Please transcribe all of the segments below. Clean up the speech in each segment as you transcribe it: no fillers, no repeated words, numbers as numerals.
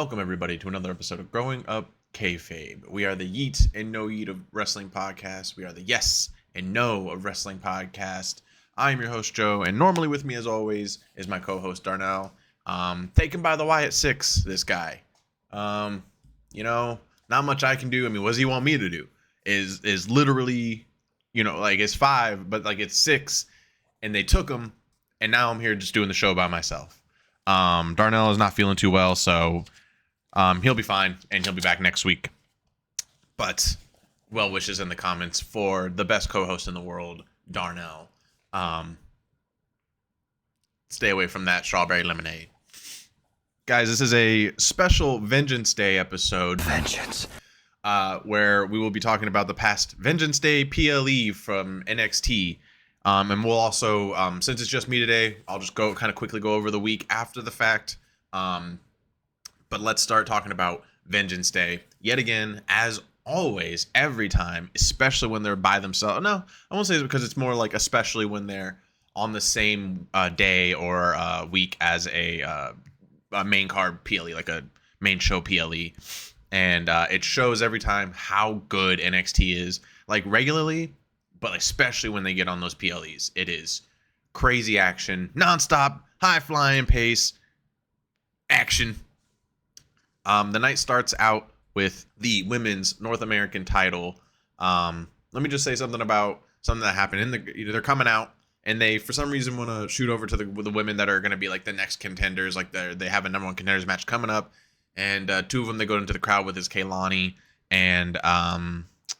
Welcome, everybody, to another episode of Growing Up Kayfabe. We are the YEET and NO YEET of wrestling podcast. We are the Yes and No of wrestling podcast. I'm your host, Joe, and normally with me, as always, is my co-host, Darnell. Taken by the Y at 6, this guy. Not much I can do. I mean, what does he want me to do? Is literally, it's 5, but it's 6, and they took him, and now I'm here just doing the show by myself. Darnell is not feeling too well, so he'll be fine, and he'll be back next week. But well wishes in the comments for the best co-host in the world, Darnell. Stay away from that strawberry lemonade. Guys, this is a special Vengeance Day episode. Vengeance. Where we will be talking about the past Vengeance Day PLE from NXT. And we'll also, since it's just me today, I'll just quickly go over the week after the fact. But let's start talking about Vengeance Day. Yet again, as always, every time, especially when they're by themselves. No, I won't say it's because it's more like especially when they're on the same day or week as a main card PLE, like a main show PLE. And it shows every time how good NXT is, like regularly, but especially when they get on those PLEs. It is crazy action, nonstop, high flying pace, action. The night starts out with the women's North American title. Let me just say something about something that happened. They're coming out, and they, for some reason, want to shoot over to the women that are going to be like the next contenders. Like they have a number one contenders match coming up, and two of them they go into the crowd with is Kaylani and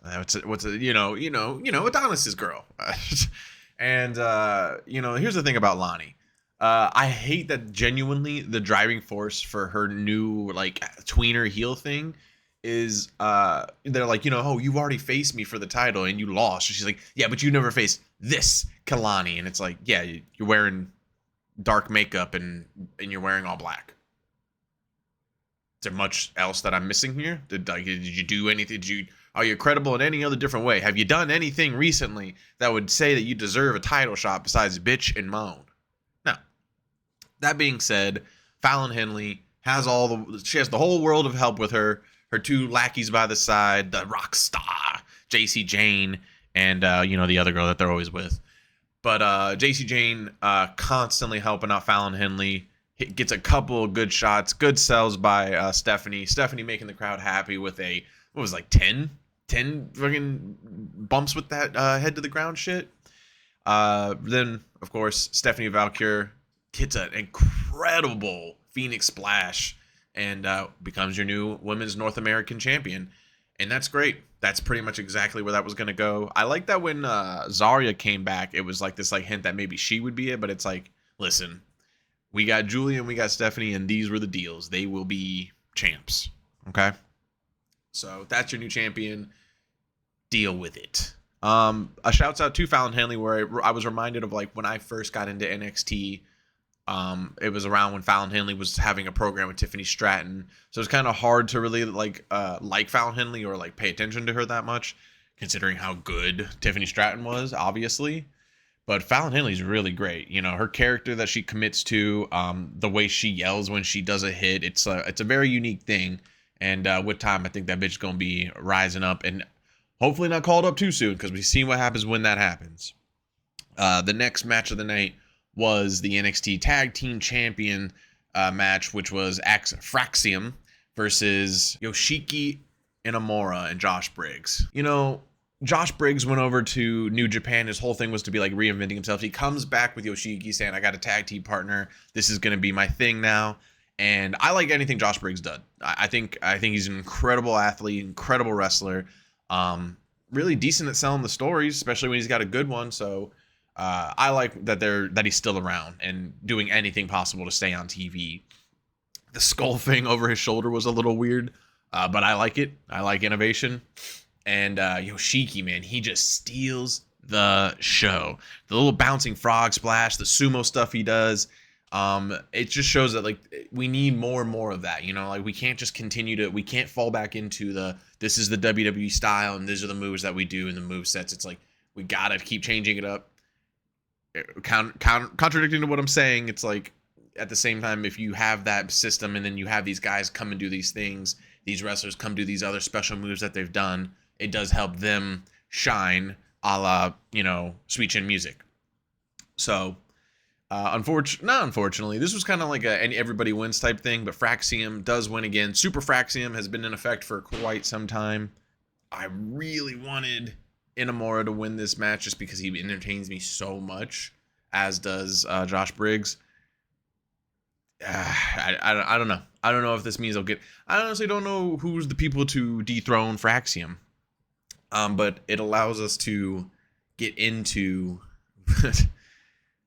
Adonis's girl. And here's the thing about Lani. I hate that genuinely the driving force for her new tweener heel thing is they're like, oh, you've already faced me for the title and you lost. And she's like, yeah, but you never faced this Kalani. And it's like, yeah, you're wearing dark makeup and you're wearing all black. Is there much else that I'm missing here? Did you do anything? Are you credible in any other different way? Have you done anything recently that would say that you deserve a title shot besides bitch and moan? Now, that being said, Fallon Henley she has the whole world of help with her. Her two lackeys by the side, the rock star, JC Jane, and the other girl that they're always with. But JC Jane constantly helping out Fallon Henley. Gets a couple of good shots, good sells by Stephanie. Stephanie making the crowd happy with 10 fucking bumps with that head to the ground shit. Then, of course, Stephanie Valkyr hits an incredible Phoenix Splash and becomes your new Women's North American Champion. And that's great. That's pretty much exactly where that was going to go. I like that when Zarya came back, it was like this hint that maybe she would be it, but it's like, listen, we got Julia and we got Stephanie, and these were the deals. They will be champs. Okay? So that's your new champion. Deal with it. A shouts out to Fallon Henley, where I was reminded of when I first got into NXT. It was around when Fallon Henley was having a program with Tiffany Stratton. So it's kind of hard to really like Fallon Henley or pay attention to her that much, considering how good Tiffany Stratton was, obviously. But Fallon Henley's really great. Her character that she commits to, the way she yells when she does a hit, it's a very unique thing. And with time, I think that bitch is going to be rising up and hopefully not called up too soon, because we've seen what happens when that happens. The next match of the night was the NXT Tag Team Champion match, which was Fraxion versus Yoshiki Inamura and Josh Briggs. Josh Briggs went over to New Japan. His whole thing was to be reinventing himself. He comes back with Yoshiki saying, I got a tag team partner. This is going to be my thing now. And I like anything Josh Briggs does. I think he's an incredible athlete, incredible wrestler. Really decent at selling the stories, especially when he's got a good one. So I like that he's still around and doing anything possible to stay on TV. The skull thing over his shoulder was a little weird, but I like it. I like innovation. And Yoshiki, man, he just steals the show. The little bouncing frog splash, the sumo stuff he does. It just shows that we need more and more of that. We can't just we can't fall back into this is the WWE style and these are the moves that we do and the move sets. It's we gotta keep changing it up. Contradicting to what I'm saying, it's at the same time, if you have that system and then you have these guys come and do these things, these wrestlers come do these other special moves that they've done, it does help them shine, a la, Sweet Chin Music. So, unfortunately, this was kind of like an everybody wins type thing, but Fraxion does win again. Super Fraxion has been in effect for quite some time. I really wanted Inamura to win this match just because he entertains me so much, as does Josh Briggs. I don't know. I don't know if this means I'll get... I honestly don't know who's the people to dethrone Fraxion. But it allows us to get into...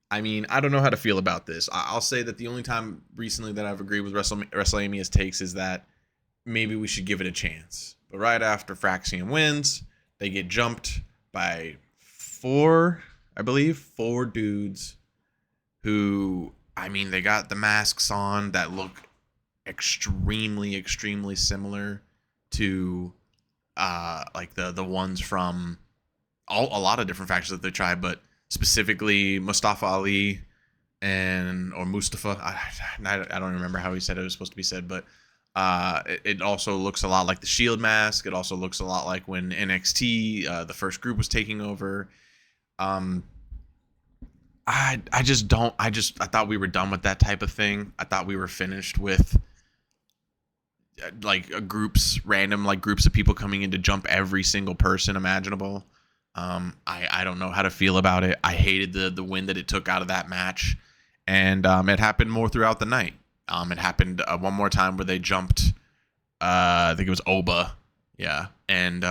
I mean, I don't know how to feel about this. I'll say that the only time recently that I've agreed with WrestleMania's takes is that maybe we should give it a chance. But right after Fraxion wins, they get jumped by four dudes who, I mean, they got the masks on that look extremely, extremely similar to like the ones from a lot of different factions that they tried, but specifically Mustafa Ali or Mustafa. I don't remember how he said it was supposed to be said, but it also looks a lot like the Shield mask. It also looks a lot like when NXT, the first group, was taking over. I thought we were done with that type of thing. I thought we were finished with like random groups of people coming in to jump every single person imaginable. I don't know how to feel about it. I hated the win that it took out of that match, and it happened more throughout the night. It happened one more time where they jumped. I think it was Oba, yeah, and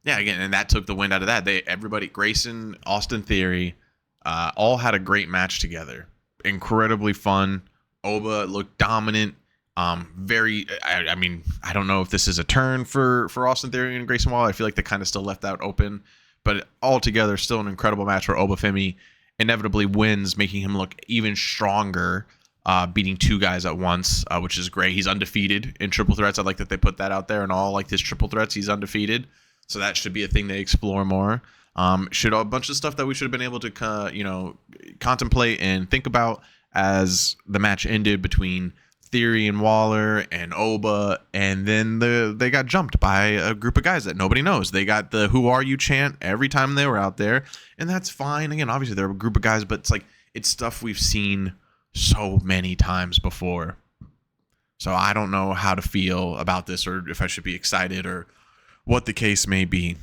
again, and that took the wind out of that. Everybody, Grayson, Austin Theory, all had a great match together. Incredibly fun. Oba looked dominant. I mean, I don't know if this is a turn for Austin Theory and Grayson Waller. I feel like they kind of still left that open. But altogether, still an incredible match where Obafemi inevitably wins, making him look even stronger, beating two guys at once, which is great. He's undefeated in triple threats. I like that they put that out there. And all his triple threats, he's undefeated. So that should be a thing they explore more. Should a bunch of stuff that we should have been able to contemplate and think about as the match ended between Theory and Waller and Oba, and then they got jumped by a group of guys that nobody knows. They got the "Who are you?" chant every time they were out there, and that's fine. Again, obviously they're a group of guys, but it's stuff we've seen so many times before. So I don't know how to feel about this, or if I should be excited, or what the case may be.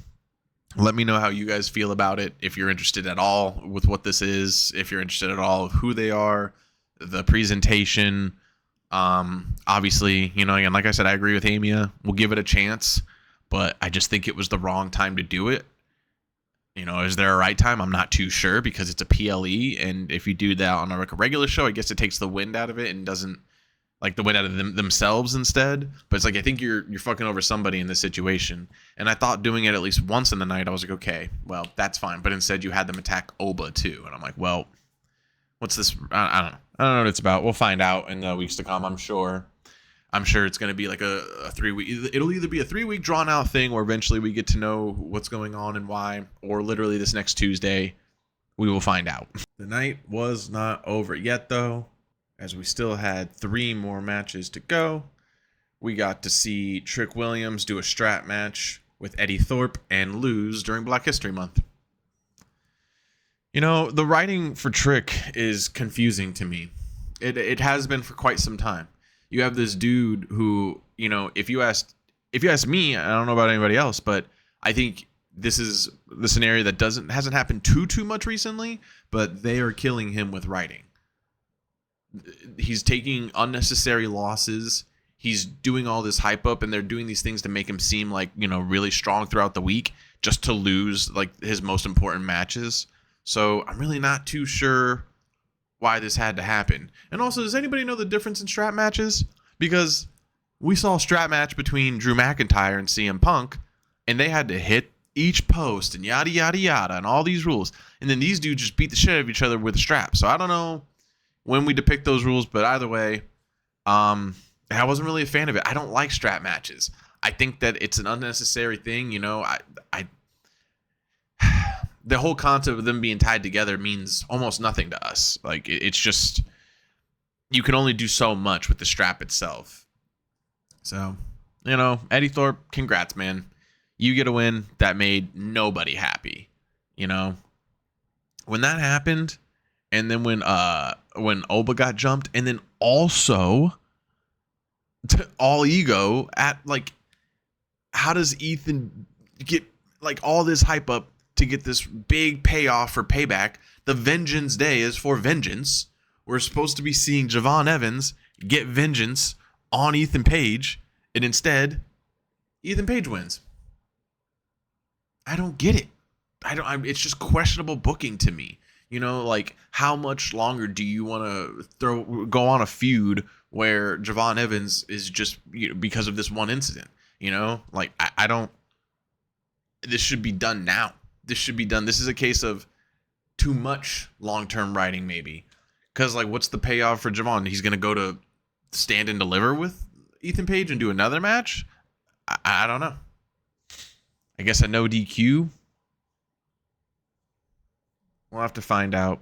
Let me know how you guys feel about it. If you're interested at all with what this is, if you're interested at all of who they are, the presentation. Obviously, again, like I said, I agree with Amia. We'll give it a chance, but I just think it was the wrong time to do it. Is there a right time? I'm not too sure, because it's a PLE, and if you do that on a regular show, I guess it takes the wind out of it and doesn't the wind out of themselves instead. But it's I think you're fucking over somebody in this situation. And I thought doing it at least once in the night, I was like, okay, well, that's fine. But instead you had them attack Oba too. And I'm like, well, what's this? I don't know. I don't know what it's about. We'll find out in the weeks to come, I'm sure. I'm sure it's going to be like a 3-week... It'll either be a 3-week drawn-out thing, where eventually we get to know what's going on and why, or literally this next Tuesday, we will find out. The night was not over yet, though, as we still had 3 more matches to go. We got to see Trick Williams do a strap match with Eddie Thorpe and lose during Black History Month. The writing for Trick is confusing to me. It has been for quite some time. You have this dude who, if you ask me, I don't know about anybody else, but I think this is the scenario that hasn't happened too much recently, but they are killing him with writing. He's taking unnecessary losses. He's doing all this hype up, and they're doing these things to make him seem really strong throughout the week, just to lose his most important matches. So I'm really not too sure why this had to happen. And also, does anybody know the difference in strap matches? Because we saw a strap match between Drew McIntyre and CM Punk, and they had to hit each post and yada, yada, yada, and all these rules. And then these dudes just beat the shit out of each other with a strap. So I don't know when we depict those rules, but either way, I wasn't really a fan of it. I don't like strap matches. I think that it's an unnecessary thing. The whole concept of them being tied together means almost nothing to us. It's just, you can only do so much with the strap itself. So, Eddie Thorpe, congrats, man. You get a win that made nobody happy. When that happened, and then when Oba got jumped, and then also all ego at how does Ethan get all this hype up to get this big payoff for payback? The Vengeance Day is for vengeance. We're supposed to be seeing Javon Evans get vengeance on Ethan Page, and instead, Ethan Page wins. I don't get it. It's just questionable booking to me. How much longer do you want to go on a feud where Javon Evans is just because of this one incident? I don't. This should be done now. This should be done. This is a case of too much long-term writing, maybe. Because what's the payoff for Javon? He's gonna go to stand and deliver with Ethan Page and do another match? I don't know. I guess a no DQ. We'll have to find out.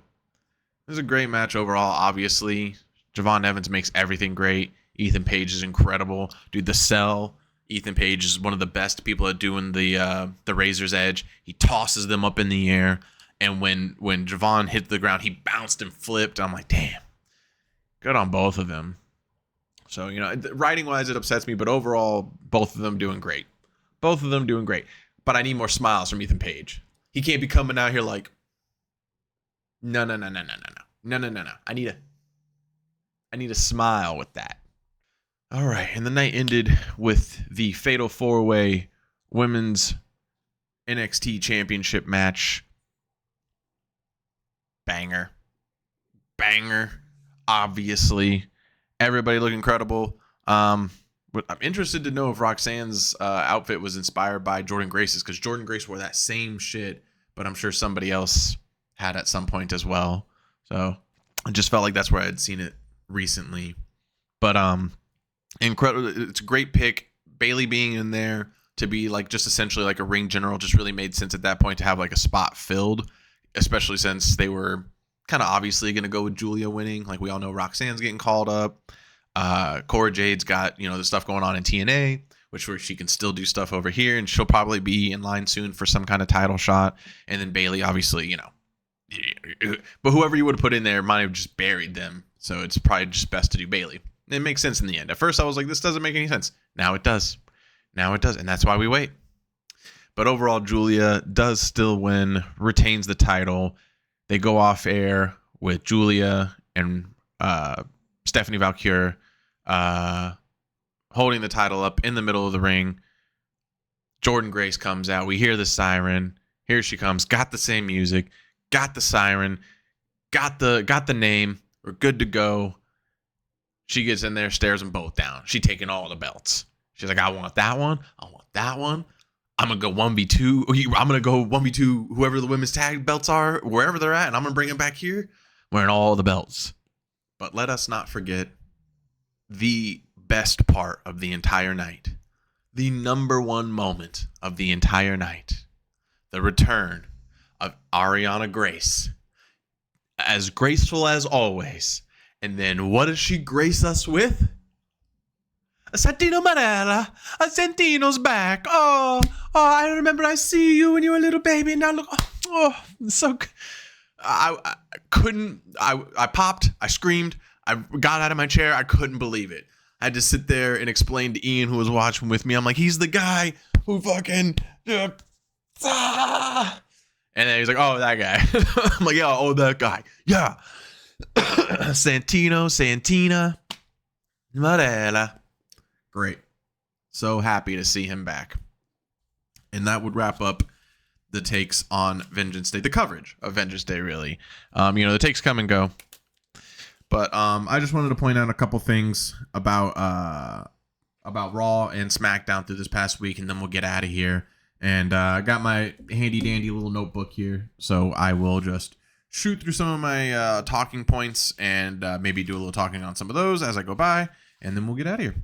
It was a great match overall, obviously. Javon Evans makes everything great. Ethan Page is incredible. Dude, the sell. Ethan Page is one of the best people at doing the Razor's Edge. He tosses them up in the air. And when Javon hit the ground, he bounced and flipped. I'm like, damn. Good on both of them. So, writing-wise, it upsets me. But overall, both of them doing great. Both of them doing great. But I need more smiles from Ethan Page. He can't be coming out here like, no. I need a smile with that. All right, and the night ended with the Fatal 4-Way Women's NXT Championship match. Banger. Obviously, everybody looked incredible. But I'm interested to know if Roxanne's outfit was inspired by Jordynn Grace's, because Jordynn Grace wore that same shit, but I'm sure somebody else had at some point as well. So I just felt like that's where I had seen it recently. But incredible. It's a great pick. Bayley being in there to be just essentially a ring general just really made sense at that point to have a spot filled, especially since they were kind of obviously going to go with Julia winning. We all know Roxanne's getting called up. Cora Jade's got, the stuff going on in TNA, where she can still do stuff over here, and she'll probably be in line soon for some kind of title shot. And then Bayley, obviously, but whoever you would have put in there might have just buried them. So it's probably just best to do Bayley. It makes sense in the end. At first I was like, this doesn't make any sense. Now it does. And that's why we wait. But overall, Julia does still win, retains the title. They go off air with Julia and Stephanie Valkyrie holding the title up in the middle of the ring. Jordynn Grace comes out. We hear the siren. Here she comes. Got the same music. Got the siren. Got the name. We're good to go. She gets in there, stares them both down. She taking all the belts. She's like, I want that one. I want that one. I'm going to go 1v2. I'm going to go 1v2 whoever the women's tag belts are, wherever they're at, and I'm going to bring them back here wearing all the belts. But let us not forget the best part of the entire night. The number one moment of the entire night. The return of Ariana Grace. As graceful as always. And then what does she grace us with? A Santino Marella. A Santino's back. Oh, I remember I see you when you were a little baby. And now look. So good. I couldn't. I popped. I screamed. I got out of my chair. I couldn't believe it. I had to sit there and explain to Ian, who was watching with me. I'm like, he's the guy who fucking. And then he's like, oh, that guy. I'm like, yeah, oh, that guy. Yeah. Santina. Marella. Great. So happy to see him back. And that would wrap up the takes on Vengeance Day, the coverage of Vengeance Day, really. The takes come and go. But I just wanted to point out a couple things about Raw and SmackDown through this past week, and then we'll get out of here. And I got my handy dandy little notebook here, so I will just shoot through some of my talking points and maybe do a little talking on some of those as I go by, and then we'll get out of here.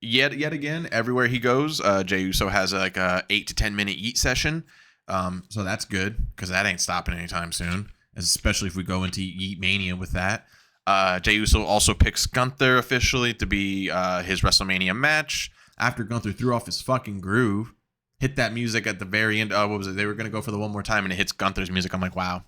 Yet again, everywhere he goes, Jey Uso has a 8 to 10 minute YEET session. So that's good, because that ain't stopping anytime soon, especially if we go into YEET Mania with that. Jey Uso also picks Gunther officially to be his WrestleMania match after Gunther threw off his fucking groove, hit that music at the very end. What was it? They were going to go for the one more time and it hits Gunther's music. I'm like, wow.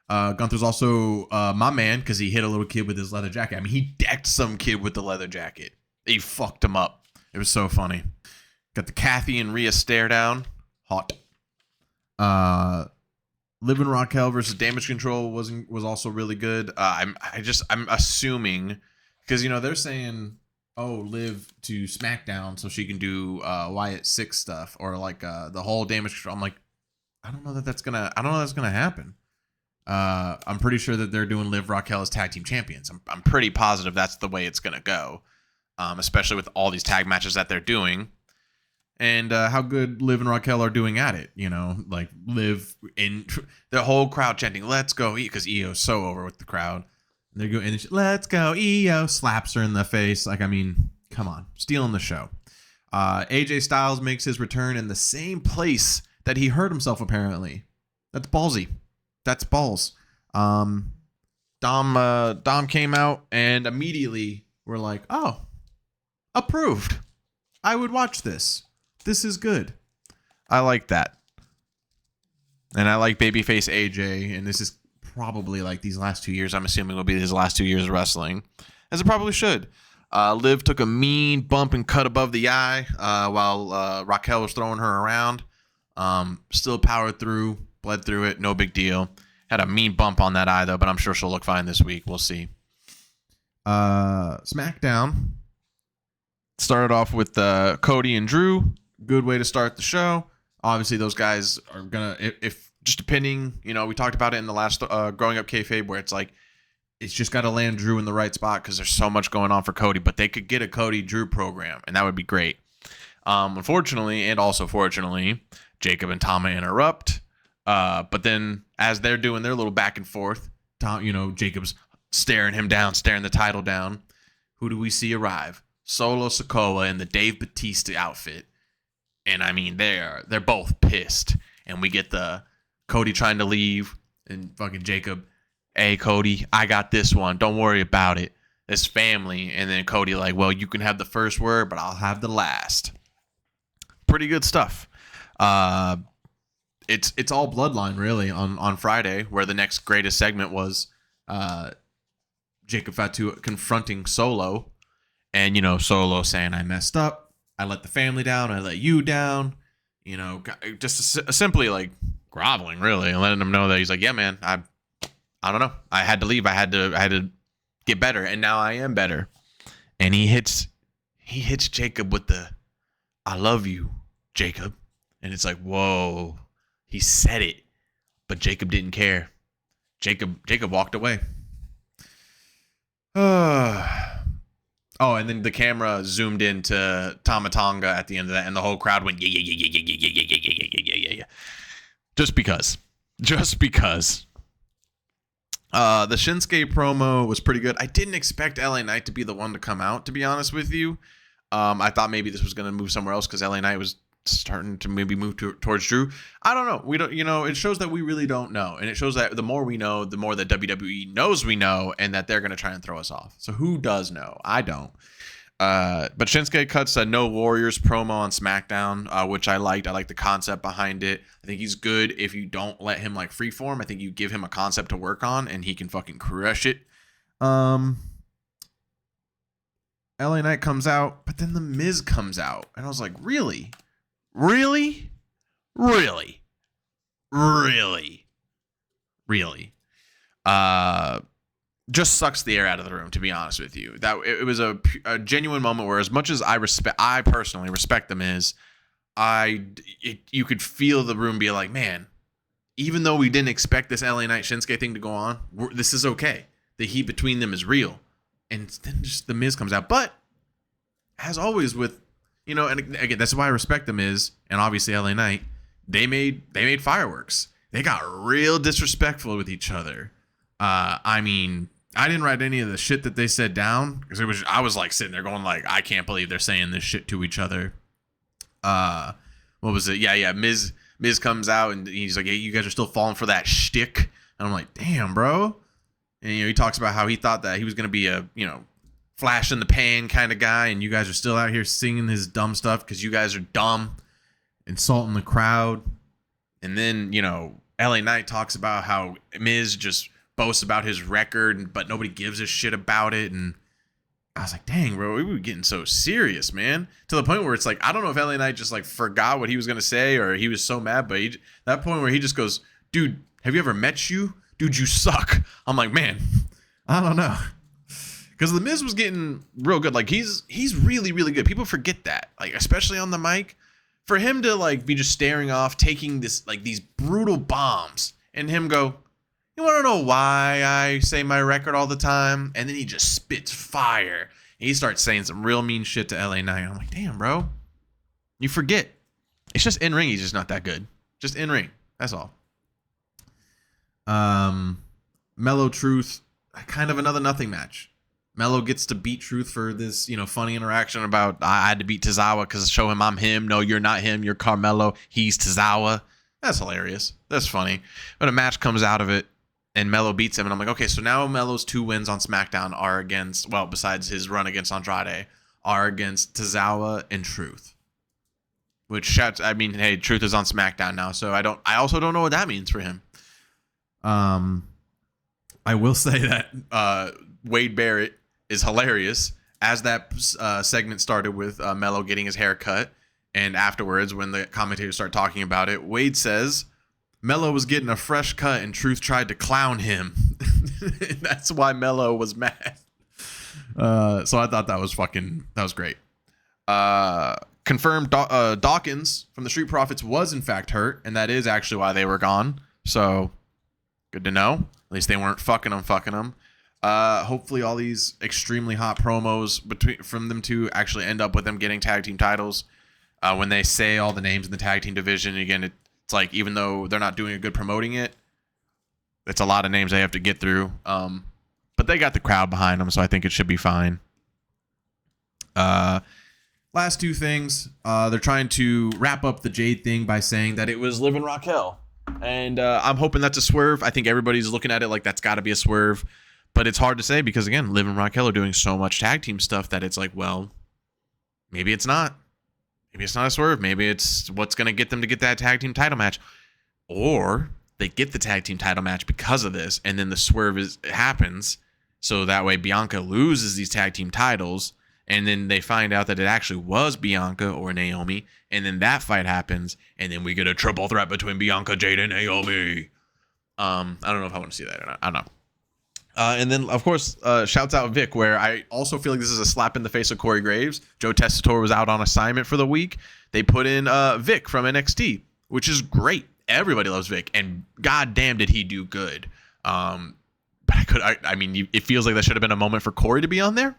Gunther's also my man because he hit a little kid with his leather jacket. I mean, he decked some kid with the leather jacket. He fucked him up. It was so funny. Got the Kathy and Rhea stare down. Hot. Liv and Raquel versus Damage Control was also really good. I'm assuming because they're saying Liv to SmackDown so she can do Wyatt 6 stuff or like the whole Damage Control. I'm like, I don't know that's gonna happen. I'm pretty sure that they're doing Liv Raquel as tag team champions. I'm pretty positive that's the way it's gonna go, especially with all these tag matches that they're doing. And how good Liv and Raquel are doing at it, like Liv in the whole crowd chanting "Let's go!" because Io's so over with the crowd. And they go and "Let's go!" Io slaps her in the face. Like, I mean, come on, stealing the show. AJ Styles makes his return in the same place that he hurt himself. Apparently, that's ballsy. That's balls. Dom came out and immediately we're like, oh, approved. I would watch this. This is good. I like that. And I like babyface AJ. And this is probably like these last 2 years. I'm assuming will be his last 2 years of wrestling. As it probably should. Liv took a mean bump and cut above the eye while Raquel was throwing her around. Still powered through. Bled through it. No big deal. Had a mean bump on that eye, though. But I'm sure she'll look fine this week. We'll see. SmackDown. Started off with Cody and Drew. Good way to start the show. Obviously, those guys are going to, if just depending, we talked about it in the last Growing Up Kayfabe where it's like, it's just got to land Drew in the right spot because there's so much going on for Cody. But they could get a Cody-Drew program, and that would be great. Unfortunately, and also fortunately, Jacob and Tama interrupt. But then as they're doing their little back and forth, Jacob's staring him down, staring the title down. Who do we see arrive? Solo Sikoa in the Dave Bautista outfit. And I mean, they're both pissed. And we get the Cody trying to leave and fucking Jacob, hey, Cody, I got this one. Don't worry about it. It's family. And then Cody like, well, you can have the first word, but I'll have the last. Pretty good stuff. It's all bloodline, really, on Friday, where the next greatest segment was Jacob Fatu confronting Solo. And, Solo saying, I messed up. I let the family down. I let you down. Just simply like groveling, really, and letting him know that he's like, yeah, man, I don't know. I had to leave. I had to get better, and now I am better. And he hits Jacob with the, I love you, Jacob. And it's like, whoa, he said it, but Jacob didn't care. Jacob walked away. Oh, and then the camera zoomed into Tama Tonga at the end of that, and the whole crowd went, yeah. Just because. The Shinsuke promo was pretty good. I didn't expect LA Knight to be the one to come out, to be honest with you. I thought maybe this was going to move somewhere else because LA Knight was starting to maybe move towards Drew. I don't know. We don't, it shows that we really don't know. And it shows that the more we know, the more that WWE knows we know, and that they're going to try and throw us off. So who does know? I don't. But Shinsuke cuts a No Warriors promo on SmackDown, which I liked. I like the concept behind it. I think he's good if you don't let him like freeform. I think you give him a concept to work on, and he can fucking crush it. LA Knight comes out, but then The Miz comes out. And I was like, really? Really? Just sucks the air out of the room, to be honest with you. That it was a genuine moment where, as much as I personally respect The Miz, you could feel the room be like, man, even though we didn't expect this LA Knight Shinsuke thing to go on, this is okay. The heat between them is real. And then just The Miz comes out. But as always with, and again, that's why I respect The Miz and obviously LA Knight. They made fireworks. They got real disrespectful with each other. I mean, I didn't write any of the shit that they said down because I was like sitting there going like, I can't believe they're saying this shit to each other. What was it? Yeah. Miz comes out and he's like, hey, you guys are still falling for that shtick. And I'm like, damn, bro. And, he talks about how he thought that he was going to be a, flash in the pan kind of guy. And you guys are still out here singing his dumb stuff because you guys are dumb, insulting the crowd. And then, LA Knight talks about how Miz just boasts about his record, but nobody gives a shit about it. And I was like, dang, bro, we were getting so serious, man. To the point where it's like, I don't know if LA Knight just like forgot what he was going to say or he was so mad, but that point where he just goes, dude, have you ever met you? Dude, you suck. I'm like, man, I don't know. Because The Miz was getting real good. Like, he's really, really good. People forget that. Like, especially on the mic. For him to, like, be just staring off, taking this, like, these brutal bombs, and him go, you want to know why I say my record all the time? And then he just spits fire. And he starts saying some real mean shit to LA Knight. I'm like, damn, bro. You forget. It's just in ring. He's just not that good. Just in ring. That's all. Mellow Truth, kind of another nothing match. Mellow gets to beat Truth for this, funny interaction about I had to beat Tozawa because show him I'm him. No, you're not him. You're Carmelo. He's Tozawa. That's hilarious. That's funny. But a match comes out of it and Mellow beats him. And I'm like, okay, so now Mellow's 2 wins on SmackDown are against, well, besides his run against Andrade, are against Tozawa and Truth. Which, hey, Truth is on SmackDown now. So I also don't know what that means for him. I will say that Wade Barrett is hilarious as that segment started with Mello getting his hair cut, and afterwards when the commentators start talking about it, Wade says Mello was getting a fresh cut and Truth tried to clown him. That's why Mello was mad. So I thought that was great. Confirmed Dawkins from the Street Profits was in fact hurt, and that is actually why they were gone. So good to know. At least they weren't fucking them. Hopefully all these extremely hot promos from them two actually end up with them getting tag team titles. When they say all the names in the tag team division, again, it's like, even though they're not doing a good promoting it, it's a lot of names they have to get through. But they got the crowd behind them, so I think it should be fine. Last 2 things. They're trying to wrap up the Jade thing by saying that it was Liv and Raquel. And I'm hoping that's a swerve. I think everybody's looking at it like that's got to be a swerve. But it's hard to say because, again, Liv and Raquel are doing so much tag team stuff that it's like, well, maybe it's not. Maybe it's not a swerve. Maybe it's what's going to get them to get that tag team title match. Or they get the tag team title match because of this, and then the swerve happens. So that way Bianca loses these tag team titles, and then they find out that it actually was Bianca or Naomi, and then that fight happens, and then we get a triple threat between Bianca, Jade, and Naomi. I don't know if I want to see that or not. I don't know. And then, of course, shouts out Vic, where I also feel like this is a slap in the face of Corey Graves. Joe Tessitore was out on assignment for the week. They put in Vic from NXT, which is great. Everybody loves Vic, and goddamn did he do good. But it feels like that should have been a moment for Corey to be on there.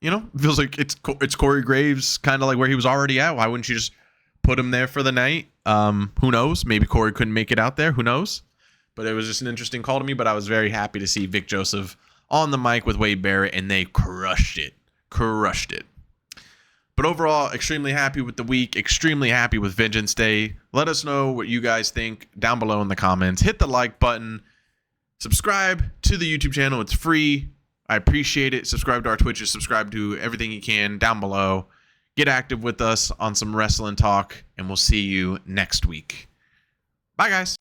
It feels like it's Corey Graves, kind of like where he was already at. Why wouldn't you just put him there for the night? Who knows? Maybe Corey couldn't make it out there. Who knows? But it was just an interesting call to me. But I was very happy to see Vic Joseph on the mic with Wade Barrett, and they crushed it. But overall, extremely happy with the week. Extremely happy with Vengeance Day. Let us know what you guys think down below in the comments. Hit the like button. Subscribe to the YouTube channel. It's free. I appreciate it. Subscribe to our Twitches. Subscribe to everything you can down below. Get active with us on some wrestling talk, and we'll see you next week. Bye, guys.